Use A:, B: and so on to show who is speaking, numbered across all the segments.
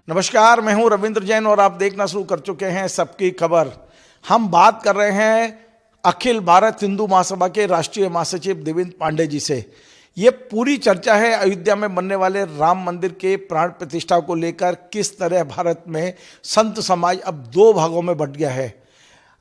A: नमस्कार, मैं हूं रविंद्र जैन और आप देखना शुरू कर चुके हैं सबकी खबर। हम बात कर रहे हैं अखिल भारत हिंदू महासभा के राष्ट्रीय महासचिव देवेंद्र पांडे जी से। ये पूरी चर्चा है अयोध्या में बनने वाले राम मंदिर के प्राण प्रतिष्ठा को लेकर, किस तरह भारत में संत समाज अब दो भागों में बंट गया है।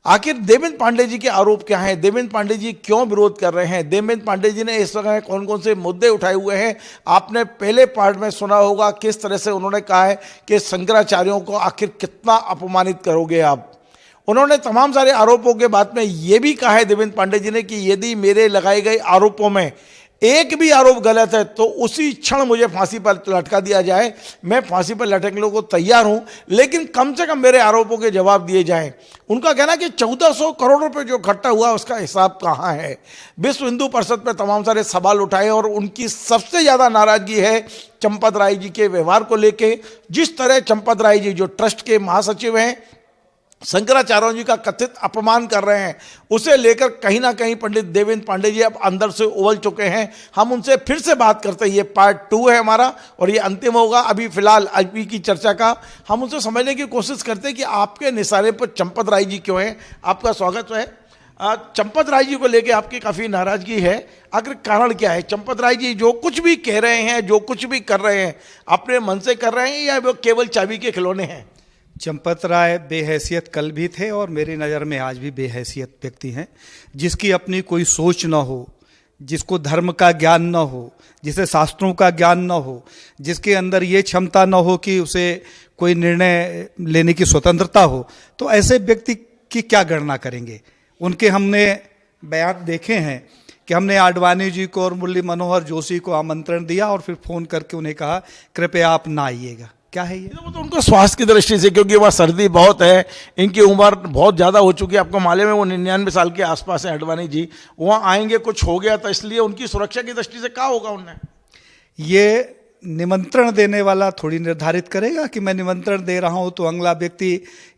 A: आखिर देवेंद्र पांडे जी के आरोप क्या हैं, देवेंद्र पांडे जी क्यों विरोध कर रहे हैं, देवेंद्र पांडे जी ने इस समय कौन कौन से मुद्दे उठाए हुए हैं। आपने पहले पार्ट में सुना होगा किस तरह से उन्होंने कहा है कि शंकराचार्यों को आखिर कितना अपमानित करोगे आप। उन्होंने तमाम सारे आरोपों के बाद में ये भी कहा है देवेंद्र पांडे जी ने कि यदि मेरे लगाए गए आरोपों में एक भी आरोप गलत है तो उसी क्षण मुझे फांसी पर लटका दिया जाए। मैं फांसी पर लटकने को तैयार हूं, लेकिन कम से कम मेरे आरोपों के जवाब दिए जाएं। उनका कहना है कि 1400 करोड़ रुपए जो इकट्ठा हुआ उसका हिसाब कहां है। विश्व हिंदू परिषद पर तमाम सारे सवाल उठाए और उनकी सबसे ज्यादा नाराजगी है चंपत राय जी के व्यवहार को लेके। जिस तरह चंपत राय जी जो ट्रस्ट के महासचिव हैं, शंकराचार्यों जी का कथित अपमान कर रहे हैं, उसे लेकर कहीं ना कहीं पंडित देवेंद्र पांडे जी अब अंदर से उबल चुके हैं। हम उनसे फिर से बात करते हैं, ये पार्ट 2 है हमारा और ये अंतिम होगा। अभी फिलहाल अभी की चर्चा का हम उनसे समझने की कोशिश करते हैं कि आपके निशाने पर चंपत राय जी क्यों हैं। आपका स्वागत है। चंपत राय जी को लेकर आपकी काफ़ी नाराजगी है, आखिर कारण क्या है? चंपत राय जी जो कुछ भी कह रहे हैं, जो कुछ भी कर रहे हैं, अपने मन से कर रहे हैं या वो केवल चाबी के खिलौने हैं?
B: चंपत राय बेहैसियत कल भी थे और मेरी नज़र में आज भी बेहैसियत व्यक्ति हैं, जिसकी अपनी कोई सोच न हो, जिसको धर्म का ज्ञान न हो, जिसे शास्त्रों का ज्ञान न हो, जिसके अंदर ये क्षमता न हो कि उसे कोई निर्णय लेने की स्वतंत्रता हो, तो ऐसे व्यक्ति की क्या गणना करेंगे। उनके हमने बयान देखे हैं कि हमने आडवाणी जी को और मुरली मनोहर जोशी को आमंत्रण दिया और फिर फ़ोन करके उन्हें कहा कृपया आप ना आइएगा। क्या है ये?
A: तो उनको स्वास्थ्य की दृष्टि से, क्योंकि वहाँ सर्दी बहुत है, इनकी उम्र बहुत ज़्यादा हो चुकी है, आपको मालूम है वो 99 साल के आसपास है आडवाणी जी। वहाँ आएंगे कुछ हो गया तो इसलिए उनकी सुरक्षा की दृष्टि से क्या होगा उन्हें?
B: ये निमंत्रण देने वाला थोड़ी निर्धारित करेगा कि मैं निमंत्रण दे रहा हूँ तो अगला व्यक्ति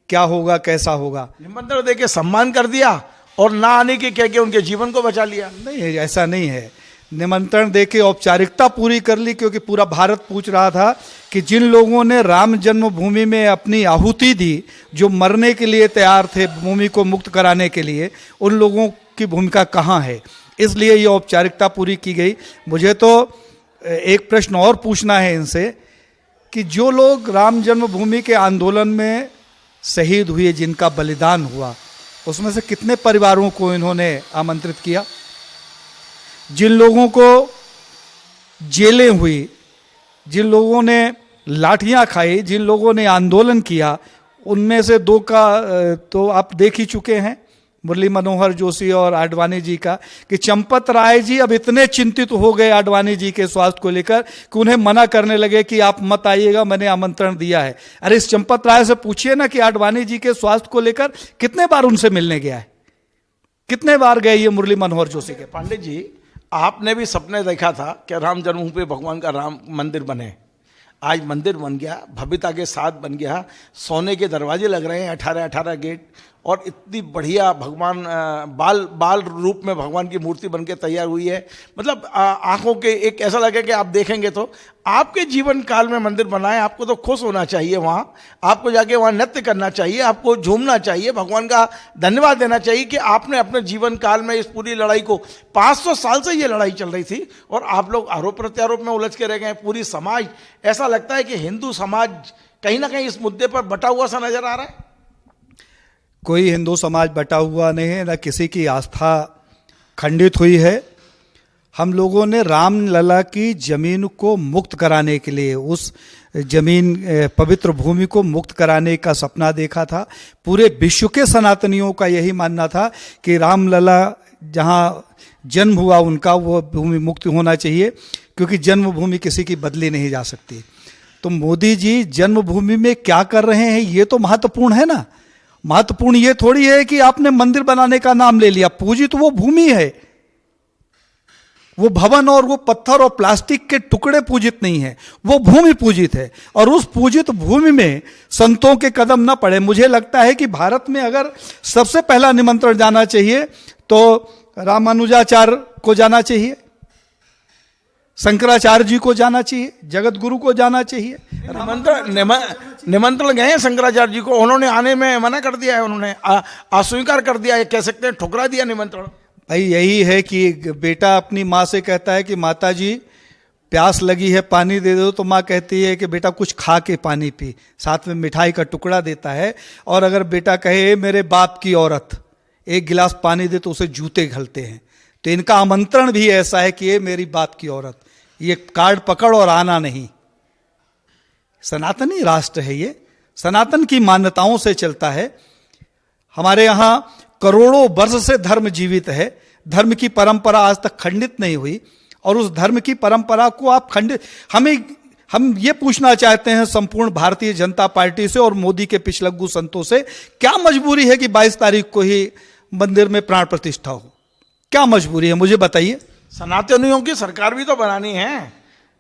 B: क्या होगा, कैसा होगा।
A: निमंत्रण दे के सम्मान कर दिया और ना आने के कह के उनके जीवन को बचा लिया।
B: नहीं, ऐसा नहीं है। निमंत्रण देके औपचारिकता पूरी कर ली, क्योंकि पूरा भारत पूछ रहा था कि जिन लोगों ने राम जन्मभूमि में अपनी आहुति दी, जो मरने के लिए तैयार थे भूमि को मुक्त कराने के लिए, उन लोगों की भूमिका कहाँ है। इसलिए ये औपचारिकता पूरी की गई। मुझे तो एक प्रश्न और पूछना है इनसे कि जो लोग राम जन्मभूमि के आंदोलन में शहीद हुए, जिनका बलिदान हुआ, उसमें से कितने परिवारों को इन्होंने आमंत्रित किया? जिन लोगों को जेलें हुई, जिन लोगों ने लाठियां खाई, जिन लोगों ने आंदोलन किया, उनमें से दो का तो आप देख ही चुके हैं, मुरली मनोहर जोशी और आडवाणी जी का, कि चंपत राय जी अब इतने चिंतित हो गए आडवाणी जी के स्वास्थ्य को लेकर कि उन्हें मना करने लगे कि आप मत आइएगा, मैंने आमंत्रण दिया है। अरे इस चंपत राय से पूछिए ना कि आडवाणी जी के स्वास्थ्य को लेकर कितने बार उनसे मिलने गया है, कितने बार गए ये मुरली मनोहर जोशी के।
A: पांडे जी, आपने भी सपने देखा था कि राम जन्मभूमि पे भगवान का राम मंदिर बने। आज मंदिर बन गया, भव्यता के साथ बन गया, सोने के दरवाजे लग रहे हैं, 18 गेट, और इतनी बढ़िया भगवान बाल रूप में भगवान की मूर्ति बनके तैयार हुई है। मतलब आंखों के एक ऐसा लगे कि आप देखेंगे तो आपके जीवन काल में मंदिर बना है, आपको तो खुश होना चाहिए। वहाँ आपको जाके वहाँ नृत्य करना चाहिए, आपको झूमना चाहिए, भगवान का धन्यवाद देना चाहिए कि आपने अपने जीवन काल में इस पूरी लड़ाई को, 500 साल से ये लड़ाई चल रही थी और आप लोग आरोप प्रत्यारोप में उलझ के रह गए। पूरी समाज, ऐसा लगता है कि हिंदू समाज कहीं ना कहीं इस मुद्दे पर बटा हुआ सा नजर आ रहा है।
B: कोई हिंदू समाज बटा हुआ नहीं है, न किसी की आस्था खंडित हुई है। हम लोगों ने रामलला की जमीन को मुक्त कराने के लिए, उस जमीन पवित्र भूमि को मुक्त कराने का सपना देखा था। पूरे विश्व के सनातनियों का यही मानना था कि रामलला जहाँ जन्म हुआ उनका, वो भूमि मुक्त होना चाहिए, क्योंकि जन्मभूमि किसी की बदली नहीं जा सकती। तो मोदी जी जन्मभूमि में क्या कर रहे हैं ये तो महत्वपूर्ण है ना। महत्वपूर्ण ये थोड़ी है कि आपने मंदिर बनाने का नाम ले लिया। पूजित वो भूमि है, वो भवन और वो पत्थर और प्लास्टिक के टुकड़े पूजित नहीं है, वो भूमि पूजित है। और उस पूजित भूमि में संतों के कदम न पड़े। मुझे लगता है कि भारत में अगर सबसे पहला निमंत्रण जाना चाहिए तो रामानुजाचार्य को जाना चाहिए। शंकराचार्य जी को जाना चाहिए, जगत गुरु को जाना चाहिए।
A: निमंत्रण गए हैं शंकराचार्य जी को, उन्होंने आने में मना कर दिया है, उन्होंने अस्वीकार कर दिया है, कह सकते हैं ठुकरा दिया निमंत्रण।
B: भाई यही है कि बेटा अपनी माँ से कहता है कि माता जी प्यास लगी है पानी दे दो, तो माँ कहती है कि बेटा कुछ खा के पानी पी, साथ में मिठाई का टुकड़ा देता है। और अगर बेटा कहे मेरे बाप की औरत एक गिलास पानी दे तो उसे जूते घलते हैं। तो इनका आमंत्रण भी ऐसा है कि ये मेरी बाप की औरत, ये कार्ड पकड़ और आना नहीं। सनातनी राष्ट्र है ये, सनातन की मान्यताओं से चलता है। हमारे यहाँ करोड़ों वर्ष से धर्म जीवित है, धर्म की परंपरा आज तक खंडित नहीं हुई। और उस धर्म की परंपरा को आप खंडित, हम ये पूछना चाहते हैं संपूर्ण भारतीय जनता पार्टी से और मोदी के पिछलग्गू संतों से, क्या मजबूरी है कि 22 तारीख को ही मंदिर में प्राण प्रतिष्ठा हो? क्या मजबूरी है, मुझे बताइए।
A: सनातनियों की सरकार भी तो बनानी है।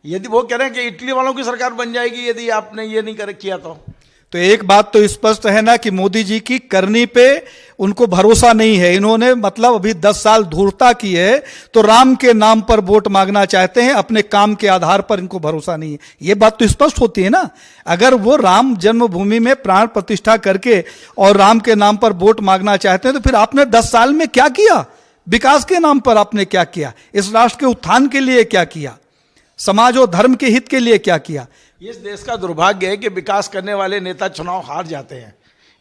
A: यदि वो कह रहे हैं कि इटली वालों की सरकार बन जाएगी यदि आपने ये नहीं किया तो
B: एक बात तो स्पष्ट है ना कि मोदी जी की करनी पे उनको भरोसा नहीं है। इन्होंने मतलब अभी 10 साल धूर्तता की है, तो राम के नाम पर वोट मांगना चाहते हैं, अपने काम के आधार पर इनको भरोसा नहीं है। ये बात तो स्पष्ट होती है ना। अगर वो राम जन्मभूमि में प्राण प्रतिष्ठा करके और राम के नाम पर वोट मांगना चाहते हैं, तो फिर आपने 10 साल में क्या किया? विकास के नाम पर आपने क्या किया? इस राष्ट्र के उत्थान के लिए क्या किया? समाज और धर्म के हित के लिए क्या किया?
A: इस देश का दुर्भाग्य है कि विकास करने वाले नेता चुनाव हार जाते हैं।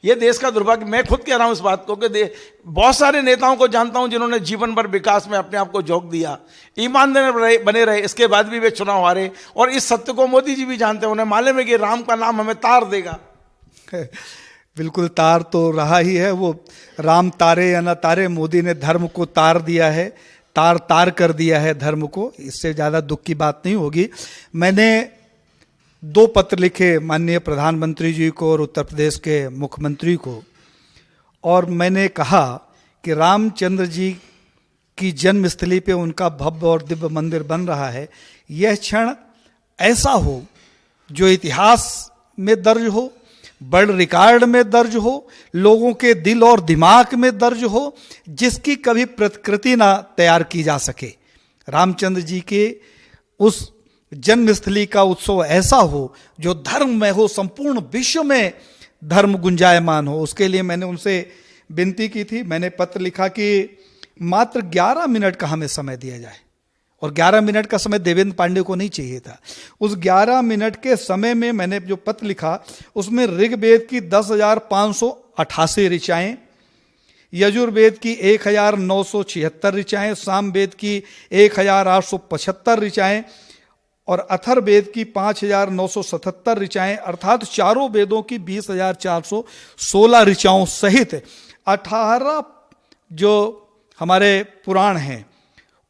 A: ये देश का दुर्भाग्य, मैं खुद कह रहा हूं इस बात को कि बहुत सारे नेताओं को जानता हूं जिन्होंने जीवन भर विकास में अपने आप को झोंक दिया, ईमानदार बने रहे, इसके बाद भी वे चुनाव हारे। और इस सत्य को मोदी जी भी जानते हैं, उन्हें मालूम है कि राम का नाम हमें तार देगा।
B: बिल्कुल तार तो रहा ही है। वो राम तारे या ना तारे, मोदी ने धर्म को तार दिया है, तार तार कर दिया है धर्म को। इससे ज़्यादा दुख की बात नहीं होगी। मैंने 2 पत्र लिखे माननीय प्रधानमंत्री जी को और उत्तर प्रदेश के मुख्यमंत्री को, और मैंने कहा कि रामचंद्र जी की जन्मस्थली पे उनका भव्य और दिव्य मंदिर बन रहा है। यह क्षण ऐसा हो जो इतिहास में दर्ज हो, वर्ल्ड रिकॉर्ड में दर्ज हो, लोगों के दिल और दिमाग में दर्ज हो, जिसकी कभी प्रतिकृति ना तैयार की जा सके। रामचंद्र जी के उस जन्मस्थली का उत्सव ऐसा हो जो धर्म में हो, संपूर्ण विश्व में धर्म गुंजायमान हो। उसके लिए मैंने उनसे विनती की थी। मैंने पत्र लिखा कि मात्र 11 मिनट का हमें समय दिया जाए, और 11 मिनट का समय देवेंद्र पांडे को नहीं चाहिए था। उस 11 मिनट के समय में मैंने जो पत्र लिखा उसमें ऋग्वेद की 10,588 ऋचाएं, यजुर्वेद की 1,976 ऋचाएं, सामवेद की 1,875 ऋचाएं और अथर्ववेद की 5,977 ऋचाएं, अर्थात चारों वेदों की 20,416 ऋचाओं सहित 18 जो हमारे पुराण हैं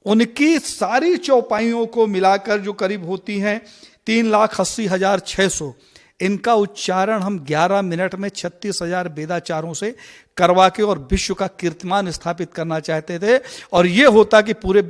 B: उनकी सारी चौपाइयों को मिलाकर जो करीब होती हैं 3,80,600, इनका उच्चारण हम 11 मिनट में 36,000 वेदाचारों से करवा के और विश्व का कीर्तिमान स्थापित करना चाहते थे। और ये होता कि पूरे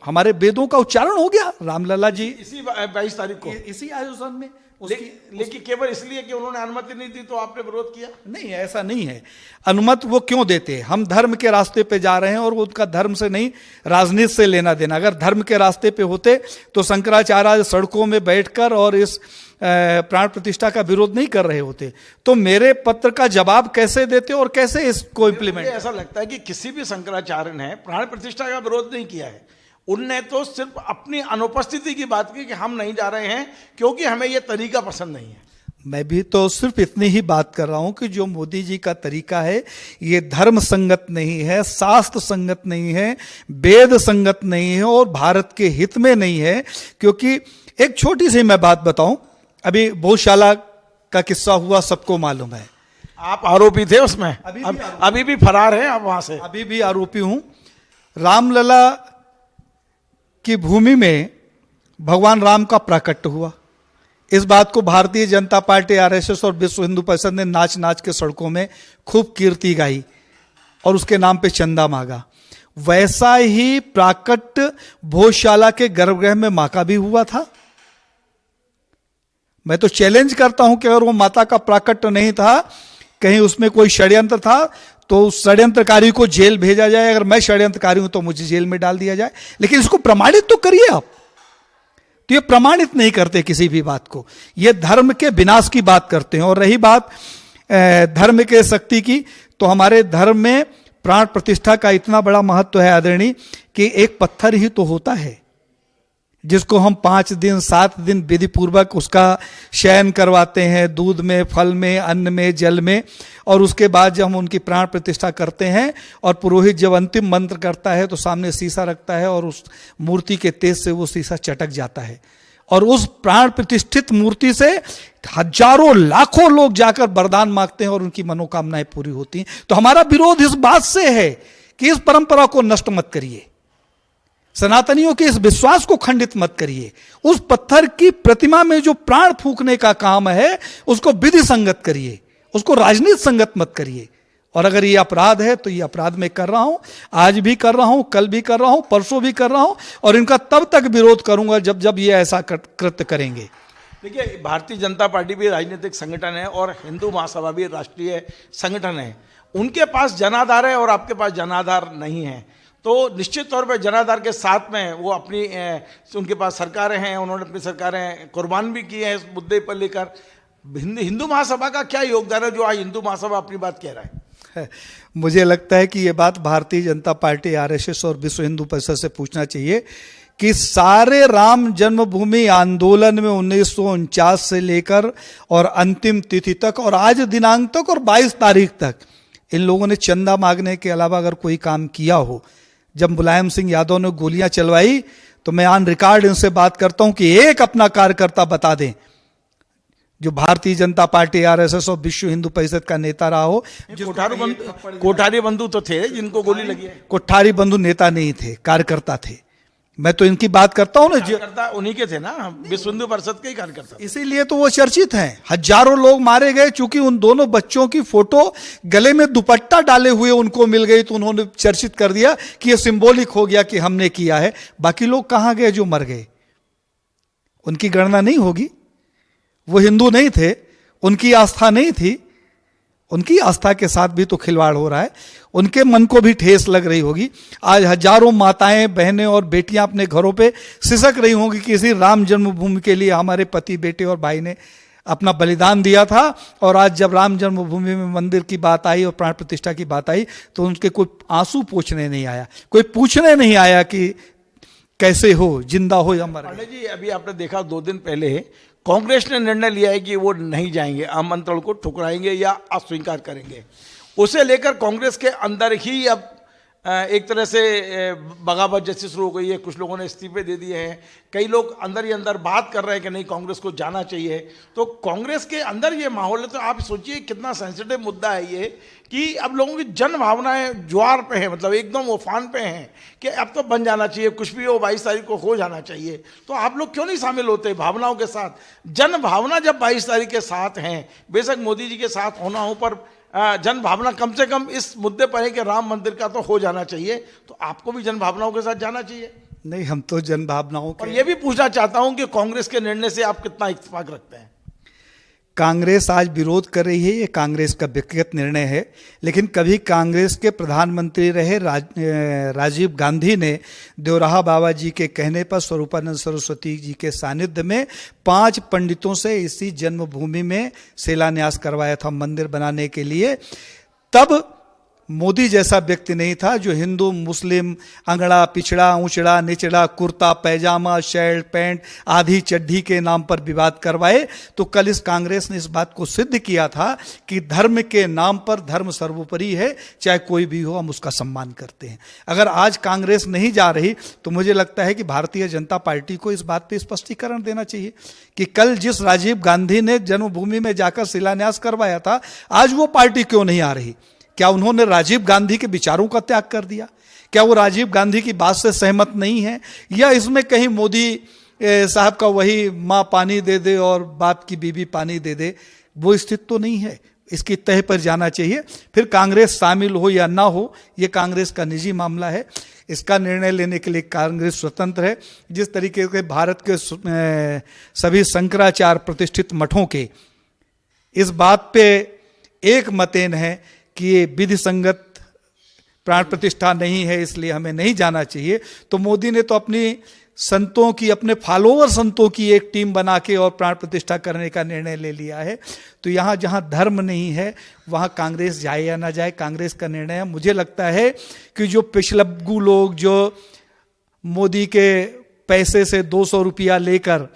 B: हमारे वेदों का उच्चारण हो गया। रामलला जी
A: इसी 22 तारीख को
B: इसी आयोजन में
A: लेकिन केवल इसलिए कि उन्होंने अनुमति नहीं दी तो आपने विरोध किया?
B: नहीं, ऐसा नहीं है। अनुमति वो क्यों देते? हम धर्म के रास्ते पे जा रहे हैं और उनका धर्म से नहीं, राजनीति से लेना देना। अगर धर्म के रास्ते पे होते तो शंकराचार्य सड़कों में बैठकर और इस प्राण प्रतिष्ठा का विरोध नहीं कर रहे होते। तो मेरे पत्र का जवाब कैसे देते और कैसे इसको इम्प्लीमेंट?
A: ऐसा लगता है कि किसी भी शंकराचार्य ने प्राण प्रतिष्ठा का विरोध नहीं किया है। उनने तो सिर्फ अपनी अनुपस्थिति की बात की कि हम नहीं जा रहे हैं क्योंकि हमें यह तरीका पसंद नहीं है।
B: मैं भी तो सिर्फ इतनी ही बात कर रहा हूं कि जो मोदी जी का तरीका है ये धर्म संगत नहीं है, शास्त्र संगत नहीं है, वेद संगत नहीं है और भारत के हित में नहीं है। क्योंकि एक छोटी सी मैं बात बताऊं, अभी गौशाला का किस्सा हुआ, सबको मालूम है।
A: आप आरोपी थे उसमें, अभी भी फरार हैं आप वहां से?
B: अभी भी आरोपी हूं। रामलला की भूमि में भगवान राम का प्राकट्य हुआ। इस बात को भारतीय जनता पार्टी, आरएसएस और विश्व हिंदू परिषद ने नाच नाच के सड़कों में खूब कीर्ति गाई और उसके नाम पे चंदा मांगा। वैसा ही प्राकट्य भोजशाला के गर्भगृह में मां का भी हुआ था। मैं तो चैलेंज करता हूं कि अगर वो माता का प्राकट्य नहीं था, कहीं उसमें कोई षड्यंत्र था, तो उस षड्यंत्रकारी को जेल भेजा जाए। अगर मैं षड्यंत्रकारी हूं तो मुझे जेल में डाल दिया जाए, लेकिन इसको प्रमाणित तो करिए आप। तो ये प्रमाणित नहीं करते किसी भी बात को, ये धर्म के विनाश की बात करते हैं। और रही बात धर्म के शक्ति की, तो हमारे धर्म में प्राण प्रतिष्ठा का इतना बड़ा महत्व है आदरणीय, कि एक पत्थर ही तो होता है जिसको हम 5 दिन 7 दिन विधि पूर्वक उसका शयन करवाते हैं, दूध में, फल में, अन्न में, जल में, और उसके बाद जब हम उनकी प्राण प्रतिष्ठा करते हैं और पुरोहित जब अंतिम मंत्र करता है तो सामने शीशा रखता है और उस मूर्ति के तेज से वो शीशा चटक जाता है, और उस प्राण प्रतिष्ठित मूर्ति से हजारों लाखों लोग जाकर वरदान मांगते हैं और उनकी मनोकामनाएं पूरी होती हैं। तो हमारा विरोध इस बात से है कि इस परंपरा को नष्ट मत करिए, सनातनियों के इस विश्वास को खंडित मत करिए, उस पत्थर की प्रतिमा में जो प्राण फूंकने का काम है उसको विधि संगत करिए, उसको राजनीति संगत मत करिए। और अगर ये अपराध है तो ये अपराध मैं कर रहा हूं, आज भी कर रहा हूं, कल भी कर रहा हूं, परसों भी कर रहा हूं, और इनका तब तक विरोध करूंगा जब जब ये ऐसा कृत्य करेंगे।
A: देखिए, भारतीय जनता पार्टी भी राजनीतिक संगठन है और हिंदू महासभा भी राष्ट्रीय संगठन है। उनके पास जनाधार है और आपके पास जनाधार नहीं है, तो निश्चित तौर पर जनाधार के साथ में वो अपनी उनके पास सरकारें हैं, उन्होंने अपनी सरकारें कुर्बान भी की हैं इस मुद्दे पर लेकर। हिंदू महासभा का क्या योगदान है जो आज हिंदू महासभा अपनी बात कह रहा है?
B: मुझे लगता है कि ये बात भारतीय जनता पार्टी, आरएसएस और विश्व हिंदू परिषद से पूछना चाहिए कि सारे राम जन्मभूमि आंदोलन में 1949 से लेकर और अंतिम तिथि तक और आज दिनांक तक और 22 तारीख तक इन लोगों ने चंदा मांगने के अलावा अगर कोई काम किया हो। जब मुलायम सिंह यादव ने गोलियां चलवाई तो मैं ऑन रिकॉर्ड इनसे बात करता हूं कि एक अपना कार्यकर्ता बता दें जो भारतीय जनता पार्टी, आरएसएस और विश्व हिंदू परिषद का नेता रहा हो।
A: कोठारी बंधु तो थे जिनको गोली लगी है।
B: कोठारी बंधु नेता नहीं थे, कार्यकर्ता थे। मैं तो इनकी बात करता हूं ना,
A: कार्यकर्ता उन्हीं के थे ना, विश्व हिंदू परिषद के ही कार्यकर्ता।
B: इसीलिए तो वो चर्चित हैं। हजारों लोग मारे गए, चूंकि उन दोनों बच्चों की फोटो गले में दुपट्टा डाले हुए उनको मिल गई तो उन्होंने चर्चित कर दिया कि ये सिंबॉलिक हो गया कि हमने किया है। बाकी लोग कहां गए जो मर गए? उनकी गणना नहीं होगी। वो हिंदू नहीं थे, उनकी आस्था नहीं थी, उनकी आस्था के साथ भी तो खिलवाड़ हो रहा है। उनके मन को भी ठेस लग रही होगी। आज हजारों माताएं, बहनें और बेटियां अपने घरों पे सिसक रही होंगी कि इसी राम जन्मभूमि के लिए हमारे पति, बेटे और भाई ने अपना बलिदान दिया था, और आज जब राम जन्मभूमि में मंदिर की बात आई और प्राण प्रतिष्ठा की बात आई तो उनके कोई आंसू पोंछने नहीं आया, कोई पूछने नहीं आया कि कैसे हो, जिंदा हो या मर गए।
A: जी, अभी आपने देखा 2 दिन पहले कांग्रेस ने निर्णय लिया है कि वो नहीं जाएंगे, आमंत्रण को ठुकराएंगे या अस्वीकार करेंगे। उसे लेकर कांग्रेस के अंदर ही अब एक तरह से बगावत जैसी शुरू हो गई है। कुछ लोगों ने इस्तीफे दे दिए हैं, कई लोग अंदर ही अंदर बात कर रहे हैं कि नहीं, कांग्रेस को जाना चाहिए। तो कांग्रेस के अंदर ये माहौल है, तो आप सोचिए कितना सेंसिटिव मुद्दा है ये, कि अब लोगों की जन भावनाएं ज्वार पे है, मतलब एकदम उफान पे हैं कि अब तो बन जाना चाहिए, कुछ भी हो 22 तारीख को हो जाना चाहिए। तो आप लोग क्यों नहीं शामिल होते भावनाओं के साथ? जन भावना जब 22 तारीख के साथ हैं, बेशक मोदी जी के साथ होना हो, पर जन भावना कम से कम इस मुद्दे पर है कि राम मंदिर का तो हो जाना चाहिए, तो आपको भी जन भावनाओं के साथ जाना चाहिए।
B: नहीं, हम तो जन भावनाओं के।
A: और ये भी पूछना चाहता हूं कि कांग्रेस के निर्णय से आप कितना इत्तेफाक रखते हैं?
B: कांग्रेस आज विरोध कर रही है, ये कांग्रेस का व्यक्तिगत निर्णय है, लेकिन कभी कांग्रेस के प्रधानमंत्री रहे राजीव गांधी ने देवराहा बाबा जी के कहने पर स्वरूपानंद सरस्वती जी के सानिध्य में 5 पंडितों से इसी जन्मभूमि में शिलान्यास करवाया था मंदिर बनाने के लिए। तब मोदी जैसा व्यक्ति नहीं था जो हिंदू मुस्लिम, अंगड़ा पिछड़ा, ऊंचड़ा निचड़ा, कुर्ता पैजामा, शर्ट पैंट, आधी चड्ढी के नाम पर विवाद करवाए। तो कल इस कांग्रेस ने इस बात को सिद्ध किया था कि धर्म के नाम पर धर्म सर्वोपरि है, चाहे कोई भी हो हम उसका सम्मान करते हैं। अगर आज कांग्रेस नहीं जा रही तो मुझे लगता है कि भारतीय जनता पार्टी को इस बात पर स्पष्टीकरण देना चाहिए कि कल जिस राजीव गांधी ने जन्मभूमि में जाकर शिलान्यास करवाया था, आज वो पार्टी क्यों नहीं आ रही? क्या उन्होंने राजीव गांधी के विचारों का त्याग कर दिया? क्या वो राजीव गांधी की बात से सहमत नहीं है? या इसमें कहीं मोदी साहब का वही माँ पानी दे दे और बाप की बीबी पानी दे दे, वो स्थिति तो नहीं है। इसकी तह पर जाना चाहिए। फिर कांग्रेस शामिल हो या ना हो, ये कांग्रेस का निजी मामला है। इसका निर्णय लेने के लिए कांग्रेस स्वतंत्र है। जिस तरीके से भारत के सभी शंकराचार्य प्रतिष्ठित मठों के इस बात पे एक मतेन है कि ये विधि संगत प्राण प्रतिष्ठा नहीं है, इसलिए हमें नहीं जाना चाहिए। तो मोदी ने तो अपनी संतों की, अपने फॉलोवर संतों की एक टीम बना के और प्राण प्रतिष्ठा करने का निर्णय ले लिया है। तो यहाँ जहाँ धर्म नहीं है वहाँ कांग्रेस जाए या ना जाए, कांग्रेस का निर्णय है। मुझे लगता है कि जो पिछलग्गू लोग जो मोदी के पैसे से 200 रुपया लेकर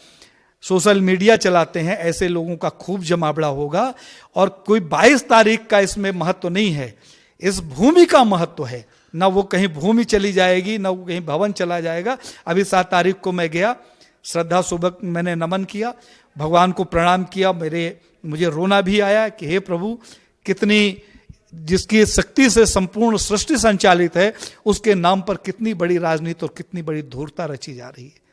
B: सोशल मीडिया चलाते हैं, ऐसे लोगों का खूब जमावड़ा होगा। और कोई 22 तारीख का इसमें महत्व नहीं है, इस भूमि का महत्व है। ना वो कहीं भूमि चली जाएगी, ना वो कहीं भवन चला जाएगा। अभी 7 तारीख को मैं गया, श्रद्धा सुबह मैंने नमन किया, भगवान को प्रणाम किया। मुझे रोना भी आया कि हे प्रभु, कितनी जिसकी शक्ति से संपूर्ण सृष्टि संचालित है, उसके नाम पर कितनी बड़ी राजनीति और कितनी बड़ी धूर्तता रची जा रही है।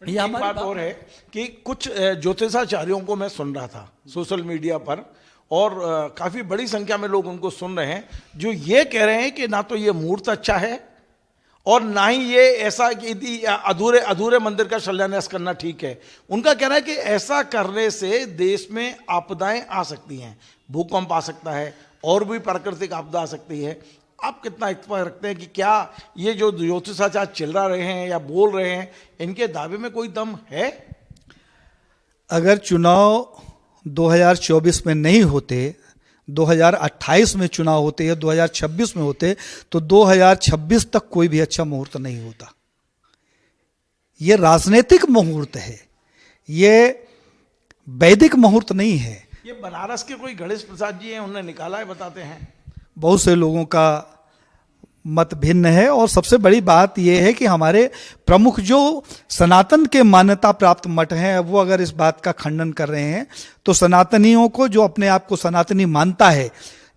A: ये एक बात और है कि कुछ ज्योतिषाचार्यों को मैं सुन रहा था सोशल मीडिया पर, और काफी बड़ी संख्या में लोग उनको सुन रहे हैं, जो ये कह रहे हैं कि ना तो ये मुहूर्त अच्छा है और ना ही ये ऐसा कि अधूरे मंदिर का शिलान्यास करना ठीक है। उनका कहना है कि ऐसा करने से देश में आपदाएं आ सकती हैं, भूकंप आ सकता है और भी प्राकृतिक आपदा आ सकती है। आप कितना इत्तेफाक रखते हैं कि क्या ये जो ज्योतिषाचार्य चिल्ला रहे हैं या बोल रहे हैं, इनके दावे में कोई दम है?
B: अगर चुनाव 2024 में नहीं होते, 2028 में चुनाव होते या 2026 में होते, तो 2026 तक कोई भी अच्छा मुहूर्त नहीं होता। ये राजनीतिक मुहूर्त है, ये वैदिक मुहूर्त नहीं है।
A: ये बनारस के कोई गणेश प्रसाद जी हैं, उन्होंने निकाला है, बताते हैं।
B: बहुत से लोगों का मत भिन्न है। और सबसे बड़ी बात यह है कि हमारे प्रमुख जो सनातन के मान्यता प्राप्त मठ हैं, वो अगर इस बात का खंडन कर रहे हैं, तो सनातनियों को, जो अपने आप को सनातनी मानता है,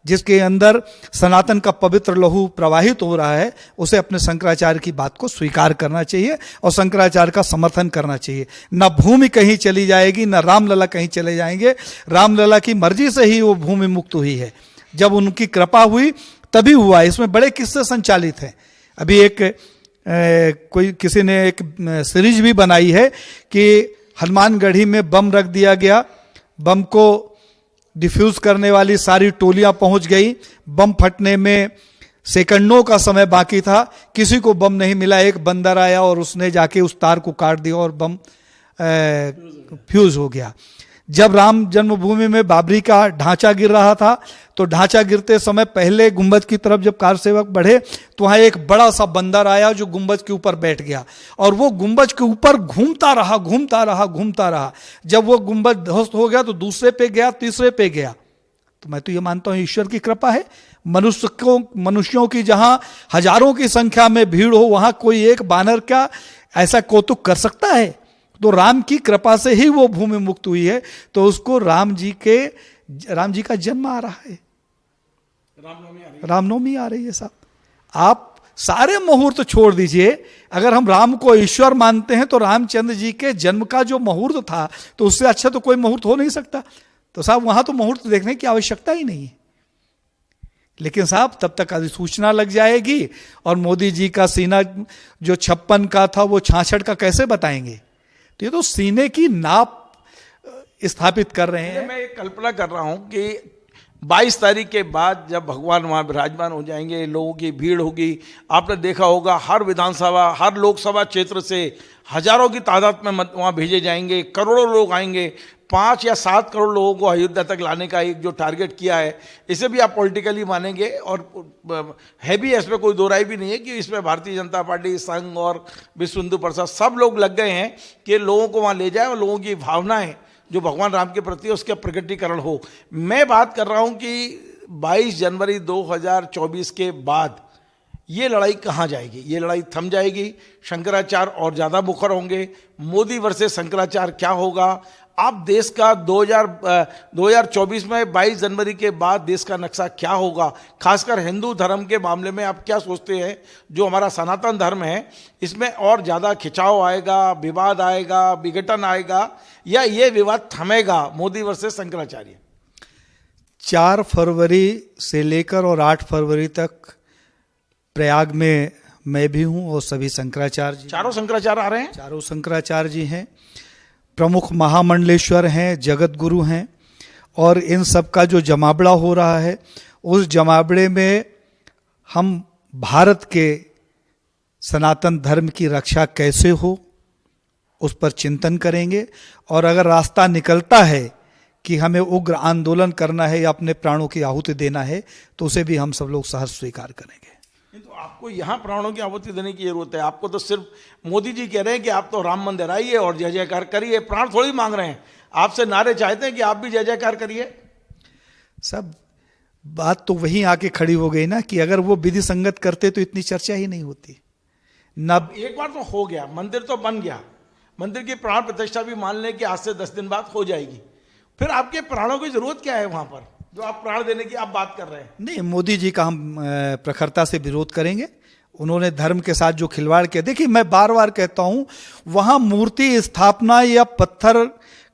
B: जिसके अंदर सनातन का पवित्र लहू प्रवाहित हो रहा है, उसे अपने शंकराचार्य की बात को स्वीकार करना चाहिए और शंकराचार्य का समर्थन करना चाहिए। न भूमि कहीं चली जाएगी, न रामलला कहीं चले जाएंगे। रामलला की मर्जी से ही वो भूमि मुक्त हुई है, जब उनकी कृपा हुई तभी हुआ। इसमें बड़े किस्से संचालित हैं। अभी किसी ने एक सीरीज भी बनाई है कि हनुमानगढ़ी में बम रख दिया गया, बम को डिफ्यूज करने वाली सारी टोलियां पहुंच गई, बम फटने में सेकंडों का समय बाकी था, किसी को बम नहीं मिला। एक बंदर आया और उसने जाके उस तार को काट दिया और बम फ्यूज हो गया। जब राम जन्मभूमि में बाबरी का ढांचा गिर रहा था, तो ढांचा गिरते समय पहले गुंबद की तरफ जब कार सेवक बढ़े, तो वहां एक बड़ा सा बंदर आया जो गुंबद के ऊपर बैठ गया, और वो गुंबद के ऊपर घूमता रहा। जब वो गुंबद ध्वस्त हो गया तो दूसरे पे गया, तीसरे पे गया। तो मैं तो ये मानता हूं ईश्वर की कृपा है। मनुष्यों की जहां हजारों की संख्या में भीड़ हो, वहां कोई एक बानर का ऐसा कौतुक कर सकता है? तो राम की कृपा से ही वो भूमि मुक्त हुई है। तो उसको राम जी का जन्म आ रहा है, रामनवमी आ रही है। साहब, आप सारे मुहूर्त छोड़ दीजिए। अगर हम राम को ईश्वर मानते हैं, तो रामचंद्र जी के जन्म का जो मुहूर्त था, तो उससे अच्छा तो कोई मुहूर्त हो नहीं सकता। तो साहब, वहां तो मुहूर्त देखने की आवश्यकता ही नहीं है। लेकिन साहब, तब तक अधिसूचना लग जाएगी, और मोदी जी का सीना जो 56 का था, वो 66 का कैसे बताएंगे? तो ये तो सीने की नाप स्थापित कर रहे हैं।
A: मैं एक कल्पना कर रहा हूं कि 22 तारीख के बाद जब भगवान वहां विराजमान हो जाएंगे, लोगों की भीड़ होगी। आपने देखा होगा, हर विधानसभा, हर लोकसभा क्षेत्र से हजारों की तादाद में वहां भेजे जाएंगे, करोड़ों लोग आएंगे। 5 या 7 करोड़ लोगों को अयोध्या तक लाने का एक जो टारगेट किया है, इसे भी आप पॉलिटिकली मानेंगे, और है भी, इसमें कोई दो राय भी नहीं है कि इसमें भारतीय जनता पार्टी, संघ और विश्व हिंदू परिषद सब लोग लग गए हैं कि लोगों को वहाँ ले जाए और लोगों की भावनाएं जो भगवान राम के प्रति उसका प्रकटीकरण हो। मैं बात कर रहा हूँ कि 22 जनवरी 2024 के बाद ये लड़ाई कहाँ जाएगी? ये लड़ाई थम जाएगी, शंकराचार्य और ज़्यादा मुखर होंगे, मोदी वर्सेस शंकराचार्य क्या होगा? आप देश का 2024 में 22 जनवरी के बाद देश का नक्शा क्या होगा? खासकर हिंदू धर्म के मामले में आप क्या सोचते हैं? जो हमारा सनातन धर्म है, इसमें और ज़्यादा खिंचाव आएगा, विवाद आएगा, विघटन आएगा, या ये विवाद थमेगा मोदी वर्सेस शंकराचार्य?
B: 4 फरवरी से लेकर और 8 फरवरी तक प्रयाग में मैं भी हूं, और सभी शंकराचार्य जी,
A: चारों शंकराचार्य आ रहे हैं।
B: चारों शंकराचार्य जी हैं, प्रमुख महामंडलेश्वर हैं, जगत गुरु हैं। और इन सब का जो जमावड़ा हो रहा है, उस जमावड़े में हम भारत के सनातन धर्म की रक्षा कैसे हो उस पर चिंतन करेंगे। और अगर रास्ता निकलता है कि हमें उग्र आंदोलन करना है या अपने प्राणों की आहुति देना है तो उसे भी हम सब लोग सहर्ष स्वीकार करेंगे।
A: नहीं तो आपको यहाँ प्राणों की आहुति देने की जरूरत है। आपको तो सिर्फ मोदी जी कह रहे हैं कि आप तो राम मंदिर आइए और जय जयकार करिए, प्राण थोड़ी मांग रहे हैं। आपसे नारे चाहते हैं कि आप भी जय जयकार करिए।
B: सब बात तो वहीं आके खड़ी हो गई ना कि अगर वो विधि संगत करते तो इतनी चर्चा ही नहीं होती। न
A: एक बार तो हो गया, मंदिर तो बन गया, मंदिर की प्राण प्रतिष्ठा भी मान लें कि आज से 10 दिन बाद हो जाएगी, फिर आपके प्राणों की जरूरत क्या है वहां पर, जो आप प्राण देने की आप बात कर रहे हैं?
B: नहीं, मोदी जी का हम प्रखरता से विरोध करेंगे। उन्होंने धर्म के साथ जो खिलवाड़ किया, देखिए मैं बार बार कहता हूं, वहां मूर्ति स्थापना या पत्थर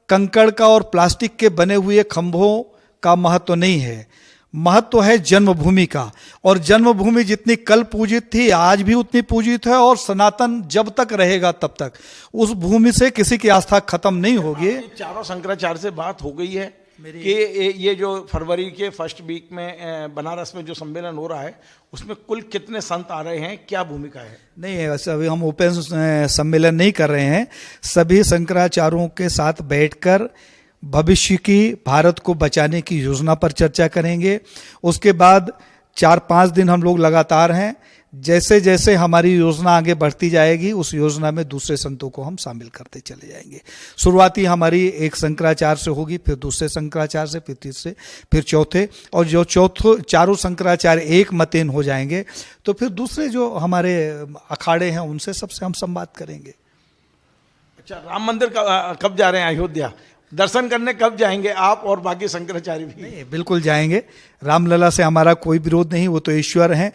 B: कंकड़ का और प्लास्टिक के बने हुए खंभों का महत्व नहीं है, महत्व है जन्मभूमि का। और जन्मभूमि जितनी कल पूजित थी आज भी उतनी पूजित है, और सनातन जब तक रहेगा तब तक उस भूमि से किसी की आस्था खत्म नहीं होगी।
A: चारों शंकराचार्य से बात हो गई है कि ये जो फरवरी के फर्स्ट वीक में बनारस में जो सम्मेलन हो रहा है उसमें कुल कितने संत आ रहे हैं, क्या भूमिका है?
B: नहीं, वैसे अभी हम ओपन सम्मेलन नहीं कर रहे हैं। सभी शंकराचार्यों के साथ बैठकर भविष्य की भारत को बचाने की योजना पर चर्चा करेंगे। उसके बाद 4-5 दिन हम लोग लगातार हैं, जैसे जैसे हमारी योजना आगे बढ़ती जाएगी उस योजना में दूसरे संतों को हम शामिल करते चले जाएंगे। शुरुआती हमारी एक शंकराचार्य से होगी, फिर दूसरे शंकराचार्य से, फिर तीसरे, फिर चौथे, और जो चारों शंकराचार्य एक मतेन हो जाएंगे तो फिर दूसरे जो हमारे अखाड़े हैं उनसे सबसे हम संवाद करेंगे।
A: अच्छा, राम मंदिर कब जा रहे हैं अयोध्या? दर्शन करने कब जाएंगे आप और बाकी शंकराचार्य भी?
B: नहीं, बिल्कुल जाएंगे। रामलला से हमारा कोई विरोध नहीं, वो तो ईश्वर हैं।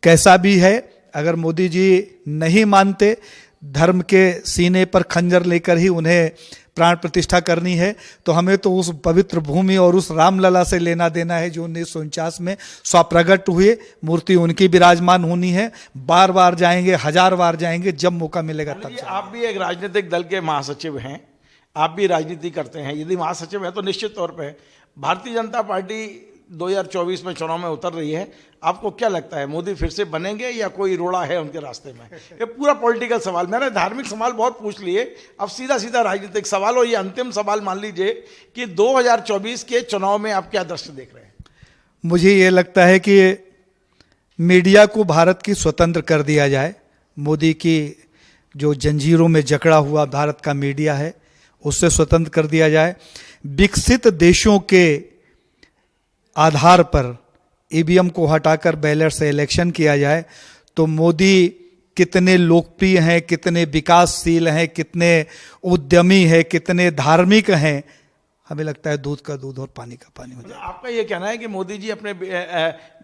B: कैसा भी है, अगर मोदी जी नहीं मानते, धर्म के सीने पर खंजर लेकर ही उन्हें प्राण प्रतिष्ठा करनी है, तो हमें तो उस पवित्र भूमि और उस रामलला से लेना देना है जो 1949 में स्वप्रगट हुए। मूर्ति उनकी विराजमान होनी है। बार बार जाएंगे, 1000 बार जाएंगे, जब मौका मिलेगा तब।
A: आप भी एक राजनीतिक दल के महासचिव हैं, आप भी राजनीति करते हैं, यदि महासचिव है तो निश्चित तौर पे भारतीय जनता पार्टी 2024 में चुनाव में उतर रही है, आपको क्या लगता है मोदी फिर से बनेंगे या कोई रोड़ा है उनके रास्ते में? ये पूरा पॉलिटिकल सवाल, मैंने धार्मिक सवाल बहुत पूछ लिए, अब सीधा सीधा राजनीतिक सवाल, और ये अंतिम सवाल मान लीजिए कि 2024 के चुनाव में आप क्या दृश्य देख रहे हैं?
B: मुझे ये लगता है कि मीडिया को भारत की स्वतंत्र कर दिया जाए। मोदी की जो जंजीरों में जकड़ा हुआ भारत का मीडिया है उससे स्वतंत्र कर दिया जाए। विकसित देशों के आधार पर ईवीएम को हटाकर बैलेट से इलेक्शन किया जाए तो मोदी कितने लोकप्रिय हैं, कितने विकासशील हैं, कितने उद्यमी हैं, कितने धार्मिक हैं, हमें लगता है दूध का दूध और पानी का पानी हो जाए।
A: आपका ये कहना है कि मोदी जी अपने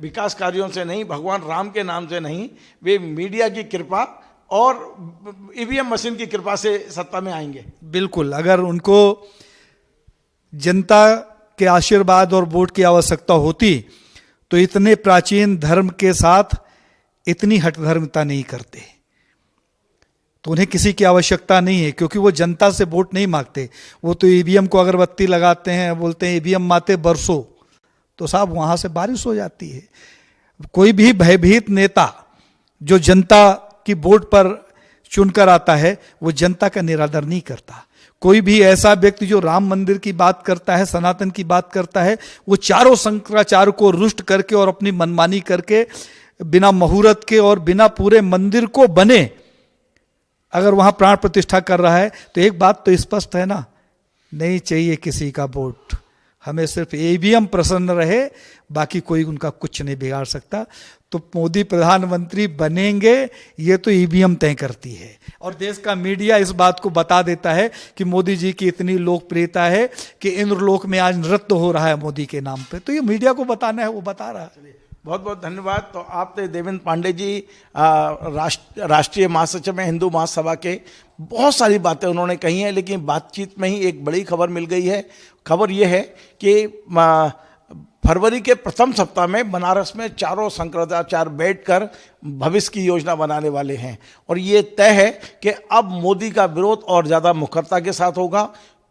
A: विकास कार्यों से नहीं, भगवान राम के नाम से नहीं, वे मीडिया की कृपा और ईवीएम मशीन की कृपा से सत्ता में आएंगे?
B: बिल्कुल, अगर उनको जनता के आशीर्वाद और वोट की आवश्यकता होती तो इतने प्राचीन धर्म के साथ इतनी हठधर्मिता नहीं करते। तो उन्हें किसी की आवश्यकता नहीं है, क्योंकि वो जनता से वोट नहीं मांगते। वो तो ईवीएम को अगरबत्ती लगाते हैं, बोलते हैं ईवीएम माते बरसो, तो साहब वहां से बारिश हो जाती है। कोई भी भयभीत नेता जो जनता की वोट पर चुनकर आता है वो जनता का निरादर नहीं करता। कोई भी ऐसा व्यक्ति जो राम मंदिर की बात करता है, सनातन की बात करता है, वो चारों शंकराचार्य को रुष्ट करके और अपनी मनमानी करके बिना मुहूर्त के और बिना पूरे मंदिर को बने अगर वहां प्राण प्रतिष्ठा कर रहा है तो एक बात तो स्पष्ट है ना, नहीं चाहिए किसी का वोट, हमें सिर्फ ईवीएम प्रसन्न रहे, बाकी कोई उनका कुछ नहीं बिगाड़ सकता। तो मोदी प्रधानमंत्री बनेंगे ये तो ईवीएम तय करती है, और देश का मीडिया इस बात को बता देता है कि मोदी जी की इतनी लोकप्रियता है कि इंद्रलोक में आज नृत्य हो रहा है मोदी के नाम पे, तो ये मीडिया को बताना है, वो बता रहा है।
A: बहुत बहुत धन्यवाद। तो आप थे देवेंद्र पांडे जी, राष्ट्रीय महासचिव हैं हिंदू महासभा के। बहुत सारी बातें उन्होंने कही हैं, लेकिन बातचीत में ही एक बड़ी खबर मिल गई है। खबर यह है कि फरवरी के प्रथम सप्ताह में बनारस में चारों शंकराचार्य बैठकर भविष्य की योजना बनाने वाले हैं, और ये तय है कि अब मोदी का विरोध और ज़्यादा मुखरता के साथ होगा।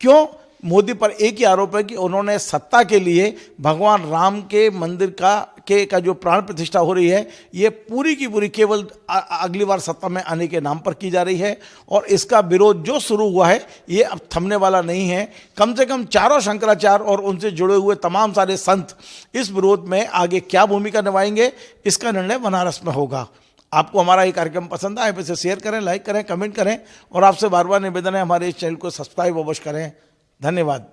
A: क्यों? मोदी पर एक ही आरोप है कि उन्होंने सत्ता के लिए भगवान राम के मंदिर का जो प्राण प्रतिष्ठा हो रही है, ये पूरी की पूरी केवल अगली बार सत्ता में आने के नाम पर की जा रही है। और इसका विरोध जो शुरू हुआ है ये अब थमने वाला नहीं है। कम से कम चारों शंकराचार्य और उनसे जुड़े हुए तमाम सारे संत इस विरोध में आगे क्या भूमिका निभाएंगे, इसका निर्णय बनारस में होगा। आपको हमारा ये कार्यक्रम पसंद आए तो इसे शेयर करें, लाइक करें, कमेंट करें और आपसे बार बार निवेदन है हमारे इस चैनल को सब्सक्राइब अवश्य करें। धन्यवाद।